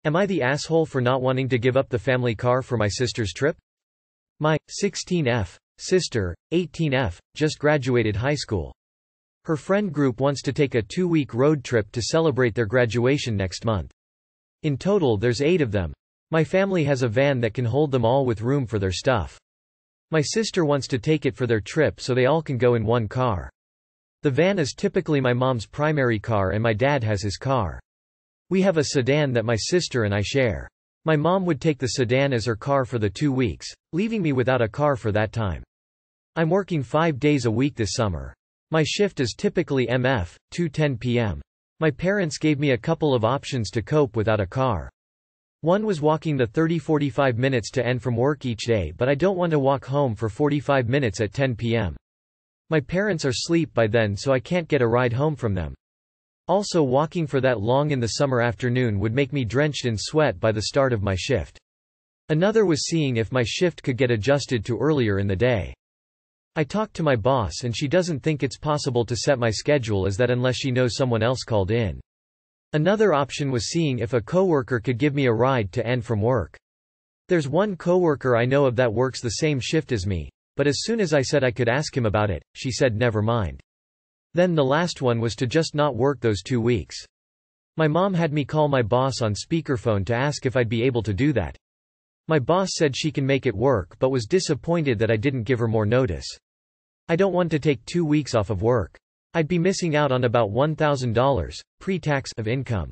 Am I the asshole for not wanting to give up the family car for my sister's trip? My 16F sister, 18F, just graduated high school. Her friend group wants to take a 2-week road trip to celebrate their graduation next month. In total there's 8 of them. My family has a van that can hold them all with room for their stuff. My sister wants to take it for their trip so they all can go in one car. The van is typically my mom's primary car and my dad has his car. We have a sedan that my sister and I share. My mom would take the sedan as her car for the 2 weeks, leaving me without a car for that time. I'm working 5 days a week this summer. My shift is typically MF, 2:10 p.m. My parents gave me a couple of options to cope without a car. One was walking the 30-45 minutes to and from work each day, but I don't want to walk home for 45 minutes at 10 p.m. My parents are asleep by then, so I can't get a ride home from them. Also, walking for that long in the summer afternoon would make me drenched in sweat by the start of my shift. Another was seeing if my shift could get adjusted to earlier in the day. I talked to my boss and she doesn't think it's possible to set my schedule as that unless she knows someone else called in. Another option was seeing if a coworker could give me a ride to and from work. There's one coworker I know of that works the same shift as me, but as soon as I said I could ask him about it, she said never mind. Then the last one was to just not work those 2 weeks. My mom had me call my boss on speakerphone to ask if I'd be able to do that. My boss said she can make it work but was disappointed that I didn't give her more notice. I don't want to take 2 weeks off of work. I'd be missing out on about $1,000, pre-tax, of income.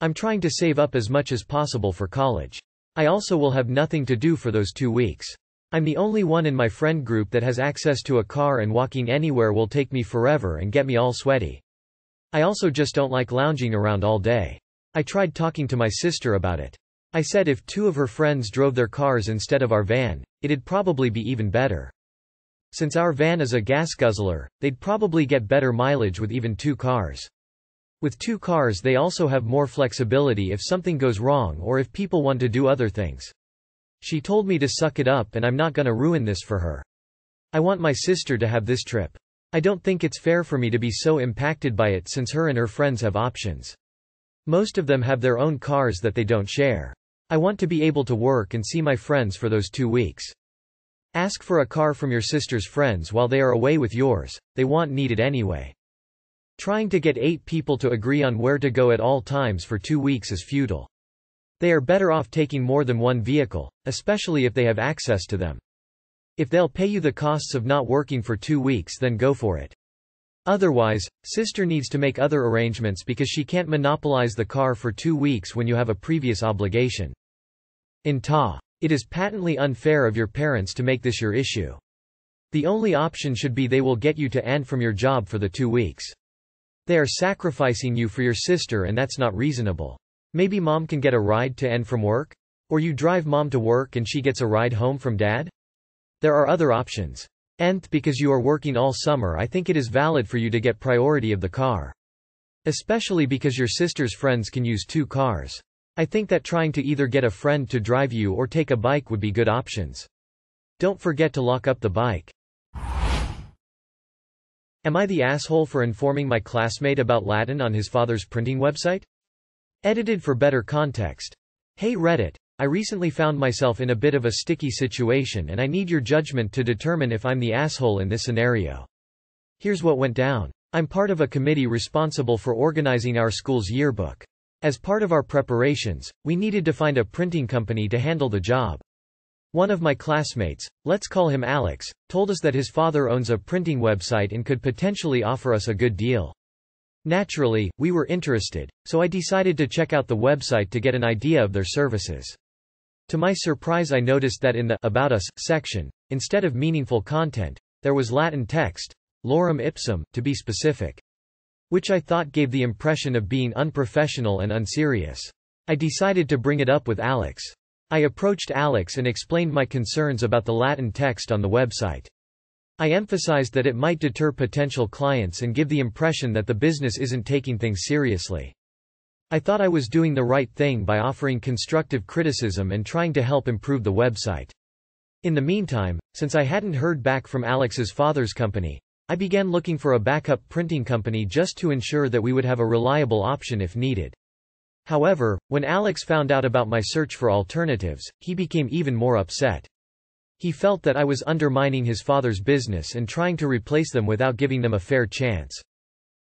I'm trying to save up as much as possible for college. I also will have nothing to do for those 2 weeks. I'm the only one in my friend group that has access to a car and walking anywhere will take me forever and get me all sweaty. I also just don't like lounging around all day. I tried talking to my sister about it. I said if 2 of her friends drove their cars instead of our van, it'd probably be even better. Since our van is a gas guzzler, they'd probably get better mileage with even 2 cars. With 2 cars they also have more flexibility if something goes wrong or if people want to do other things. She told me to suck it up and I'm not gonna ruin this for her. I want my sister to have this trip. I don't think it's fair for me to be so impacted by it since her and her friends have options. Most of them have their own cars that they don't share. I want to be able to work and see my friends for those 2 weeks. Ask for a car from your sister's friends while they are away with yours, they won't need it anyway. Trying to get 8 people to agree on where to go at all times for 2 weeks is futile. They are better off taking more than one vehicle, especially if they have access to them. If they'll pay you the costs of not working for 2 weeks, then go for it. Otherwise, sister needs to make other arrangements because she can't monopolize the car for 2 weeks when you have a previous obligation. In Ta. It is patently unfair of your parents to make this your issue. The only option should be they will get you to and from your job for the 2 weeks. They are sacrificing you for your sister and that's not reasonable. Maybe mom can get a ride to and from work? Or you drive mom to work and she gets a ride home from dad? There are other options. Nth, because you are working all summer, I think it is valid for you to get priority of the car. Especially because your sister's friends can use 2 cars. I think that trying to either get a friend to drive you or take a bike would be good options. Don't forget to lock up the bike. Am I the asshole for informing my classmate about Latin on his father's printing website? Edited for better context. Hey Reddit, I recently found myself in a bit of a sticky situation and I need your judgment to determine if I'm the asshole in this scenario. Here's what went down. I'm part of a committee responsible for organizing our school's yearbook. As part of our preparations, we needed to find a printing company to handle the job. One of my classmates, let's call him Alex, told us that his father owns a printing website and could potentially offer us a good deal. Naturally, we were interested, so I decided to check out the website to get an idea of their services. To my surprise, I noticed that in the About Us section, instead of meaningful content, there was Latin text, lorem ipsum, to be specific. Which I thought gave the impression of being unprofessional and unserious. I decided to bring it up with Alex. I approached Alex and explained my concerns about the Latin text on the website. I emphasized that it might deter potential clients and give the impression that the business isn't taking things seriously. I thought I was doing the right thing by offering constructive criticism and trying to help improve the website. In the meantime, since I hadn't heard back from Alex's father's company, I began looking for a backup printing company just to ensure that we would have a reliable option if needed. However, when Alex found out about my search for alternatives, he became even more upset. He felt that I was undermining his father's business and trying to replace them without giving them a fair chance.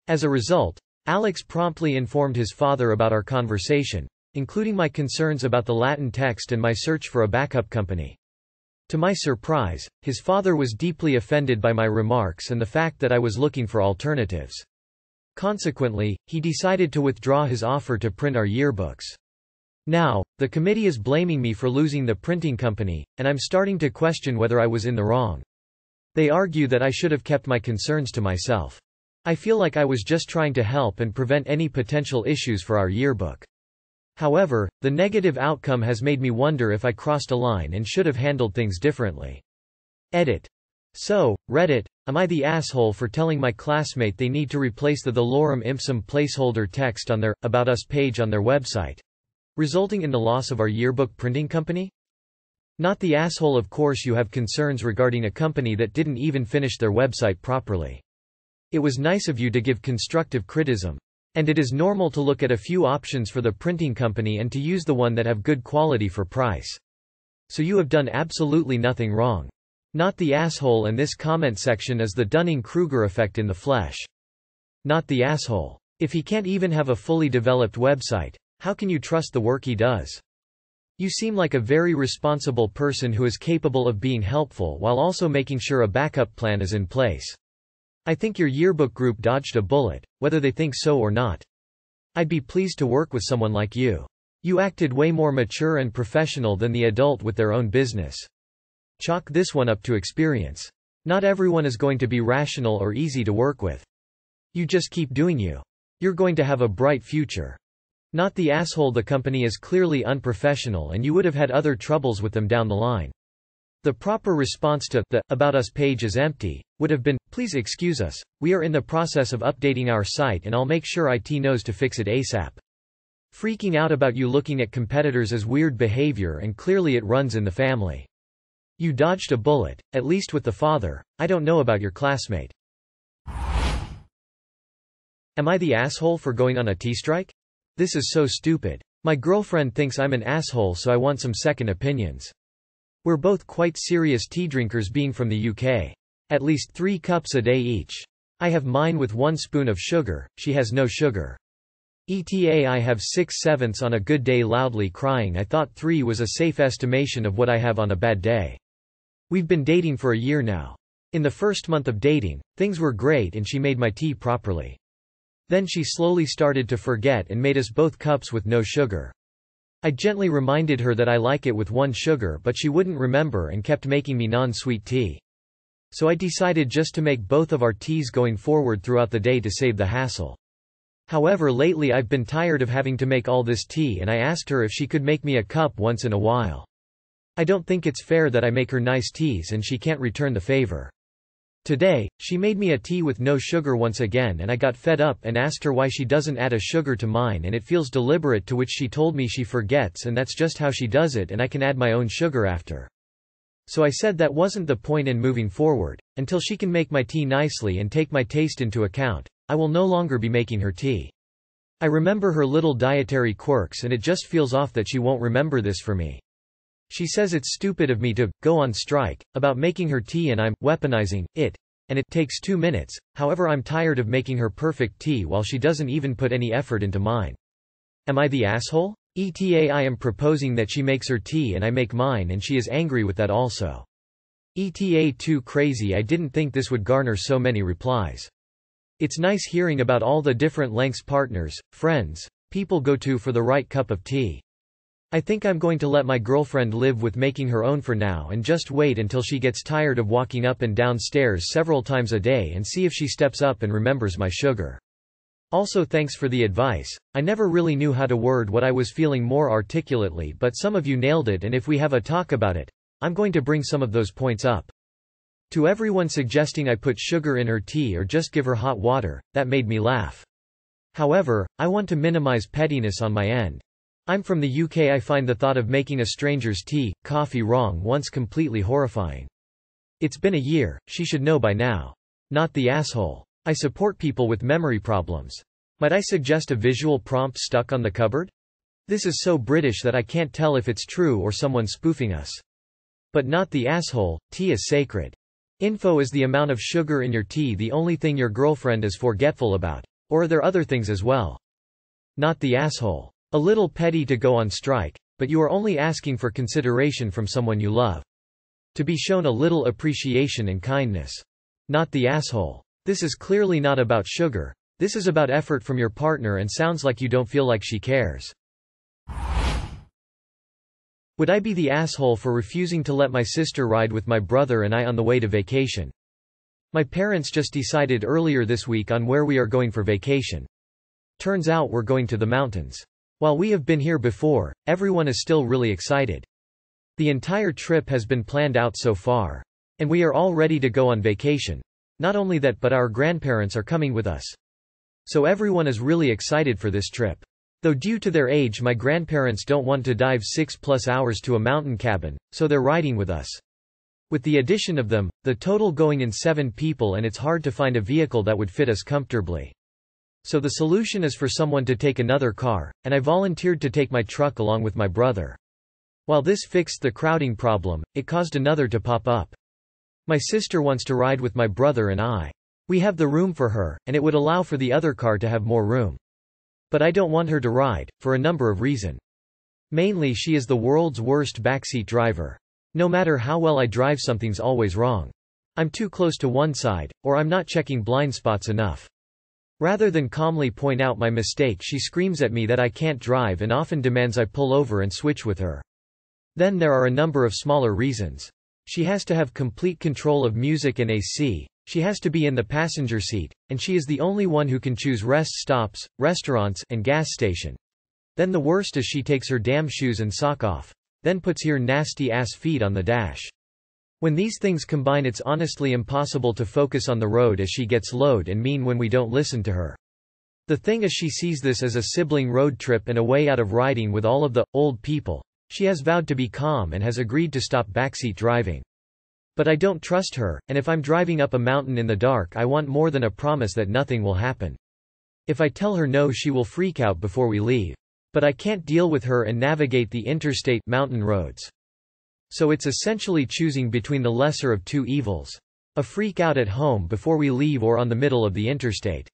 As a result, Alex promptly informed his father about our conversation, including my concerns about the Latin text and my search for a backup company. To my surprise, his father was deeply offended by my remarks and the fact that I was looking for alternatives. Consequently, he decided to withdraw his offer to print our yearbooks. Now, the committee is blaming me for losing the printing company, and I'm starting to question whether I was in the wrong. They argue that I should have kept my concerns to myself. I feel like I was just trying to help and prevent any potential issues for our yearbook. However, the negative outcome has made me wonder if I crossed a line and should have handled things differently. Edit. So, Reddit, am I the asshole for telling my classmate they need to replace the lorem ipsum placeholder text on their About Us page on their website, resulting in the loss of our yearbook printing company? Not the asshole. Of course you have concerns regarding a company that didn't even finish their website properly. It was nice of you to give constructive criticism. And it is normal to look at a few options for the printing company and to use the one that have good quality for price. So you have done absolutely nothing wrong. Not the asshole. And this comment section is the Dunning-Kruger effect in the flesh. Not the asshole. If he can't even have a fully developed website, how can you trust the work he does? You seem like a very responsible person who is capable of being helpful while also making sure a backup plan is in place. I think your yearbook group dodged a bullet, whether they think so or not. I'd be pleased to work with someone like you. You acted way more mature and professional than the adult with their own business. Chalk this one up to experience. Not everyone is going to be rational or easy to work with. You just keep doing you. You're going to have a bright future. Not the asshole. The company is clearly unprofessional and you would have had other troubles with them down the line. The proper response to the About Us page is empty would have been, please excuse us, we are in the process of updating our site and I'll make sure IT knows to fix it ASAP. Freaking out about you looking at competitors is weird behavior and clearly it runs in the family. You dodged a bullet, at least with the father. I don't know about your classmate. Am I the asshole for going on a tea strike? This is so stupid. My girlfriend thinks I'm an asshole, so I want some second opinions. We're both quite serious tea drinkers, being from the UK. At least 3 cups a day each. I have mine with 1 spoon of sugar, she has no sugar. ETA I have 6/7 on a good day. Loudly crying. I thought 3 was a safe estimation of what I have on a bad day. We've been dating for a year now. In the first month of dating, things were great and she made my tea properly. Then she slowly started to forget and made us both cups with no sugar. I gently reminded her that I like it with 1 sugar, but she wouldn't remember and kept making me non-sweet tea. So I decided just to make both of our teas going forward throughout the day to save the hassle. However, lately I've been tired of having to make all this tea and I asked her if she could make me a cup once in a while. I don't think it's fair that I make her nice teas and she can't return the favor. Today, she made me a tea with no sugar once again and I got fed up and asked her why she doesn't add a sugar to mine, and it feels deliberate, to which she told me she forgets and that's just how she does it and I can add my own sugar after. So I said that wasn't the point in moving forward. Until she can make my tea nicely and take my taste into account, I will no longer be making her tea. I remember her little dietary quirks and it just feels off that she won't remember this for me. She says it's stupid of me to go on strike about making her tea and I'm weaponizing it, and it takes 2 minutes. However, I'm tired of making her perfect tea while she doesn't even put any effort into mine. Am I the asshole? ETA I am proposing that she makes her tea and I make mine and she is angry with that also. ETA too crazy. I didn't think this would garner so many replies. It's nice hearing about all the different lengths partners, friends, people go to for the right cup of tea. I think I'm going to let my girlfriend live with making her own for now and just wait until she gets tired of walking up and down stairs several times a day and see if she steps up and remembers my sugar. Also, thanks for the advice. I never really knew how to word what I was feeling more articulately, but some of you nailed it, and if we have a talk about it, I'm going to bring some of those points up. To everyone suggesting I put sugar in her tea or just give her hot water, that made me laugh. However, I want to minimize pettiness on my end. I'm from the UK. I find the thought of making a stranger's tea, coffee wrong once completely horrifying. It's been a year, she should know by now. Not the asshole. I support people with memory problems. Might I suggest a visual prompt stuck on the cupboard? This is so British that I can't tell if it's true or someone spoofing us. But not the asshole, tea is sacred. Info is the amount of sugar in your tea the only thing your girlfriend is forgetful about? Or are there other things as well? Not the asshole. A little petty to go on strike, but you are only asking for consideration from someone you love. To be shown a little appreciation and kindness. Not the asshole. This is clearly not about sugar. This is about effort from your partner and sounds like you don't feel like she cares. Would I be the asshole for refusing to let my sister ride with my brother and I on the way to vacation? My parents just decided earlier this week on where we are going for vacation. Turns out we're going to the mountains. While we have been here before, everyone is still really excited. The entire trip has been planned out so far. And we are all ready to go on vacation. Not only that, but our grandparents are coming with us. So everyone is really excited for this trip. Though due to their age my grandparents don't want to dive 6+ hours to a mountain cabin, so they're riding with us. With the addition of them, the total going in 7 people and it's hard to find a vehicle that would fit us comfortably. So the solution is for someone to take another car, and I volunteered to take my truck along with my brother. While this fixed the crowding problem, it caused another to pop up. My sister wants to ride with my brother and I. We have the room for her, and it would allow for the other car to have more room. But I don't want her to ride, for a number of reasons. Mainly she is the world's worst backseat driver. No matter how well I drive, something's always wrong. I'm too close to one side, or I'm not checking blind spots enough. Rather than calmly point out my mistake, she screams at me that I can't drive and often demands I pull over and switch with her. Then there are a number of smaller reasons. She has to have complete control of music and AC. She has to be in the passenger seat, and she is the only one who can choose rest stops, restaurants, and gas station. Then the worst is she takes her damn shoes and sock off. Then puts her nasty ass feet on the dash. When these things combine, it's honestly impossible to focus on the road as she gets loud and mean when we don't listen to her. The thing is, she sees this as a sibling road trip and a way out of riding with all of the old people. She has vowed to be calm and has agreed to stop backseat driving. But I don't trust her, and if I'm driving up a mountain in the dark, I want more than a promise that nothing will happen. If I tell her no, she will freak out before we leave. But I can't deal with her and navigate the interstate mountain roads. So it's essentially choosing between the lesser of two evils. A freak out at home before we leave or on the middle of the interstate.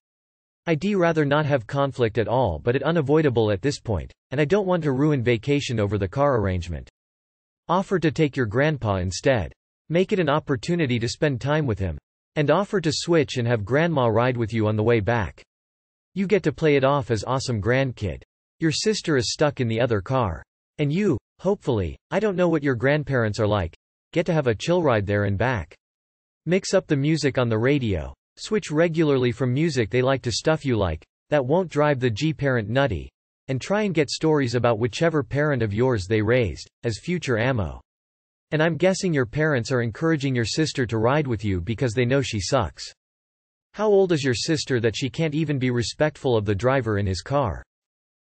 I'd rather not have conflict at all, but it's unavoidable at this point, and I don't want to ruin vacation over the car arrangement. Offer to take your grandpa instead. Make it an opportunity to spend time with him. And offer to switch and have grandma ride with you on the way back. You get to play it off as awesome grandkid. Your sister is stuck in the other car. And you, hopefully, I don't know what your grandparents are like, get to have a chill ride there and back. Mix up the music on the radio. Switch regularly from music they like to stuff you like, that won't drive the G-parent nutty. And try and get stories about whichever parent of yours they raised, as future ammo. And I'm guessing your parents are encouraging your sister to ride with you because they know she sucks. How old is your sister that she can't even be respectful of the driver in his car?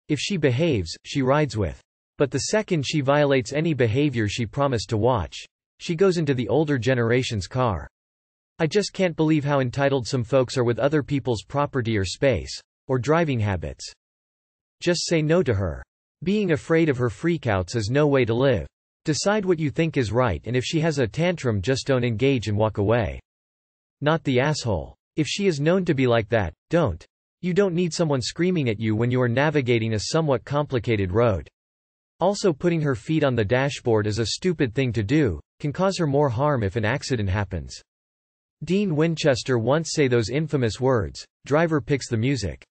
If she behaves, she rides with. But the second she violates any behavior she promised to watch, she goes into the older generation's car. I just can't believe how entitled some folks are with other people's property or space, or driving habits. Just say no to her. Being afraid of her freakouts is no way to live. Decide what you think is right, and if she has a tantrum, just don't engage and walk away. Not the asshole. If she is known to be like that, don't. You don't need someone screaming at you when you are navigating a somewhat complicated road. Also, putting her feet on the dashboard is a stupid thing to do, can cause her more harm if an accident happens. Dean Winchester once said those infamous words, "Driver picks the music."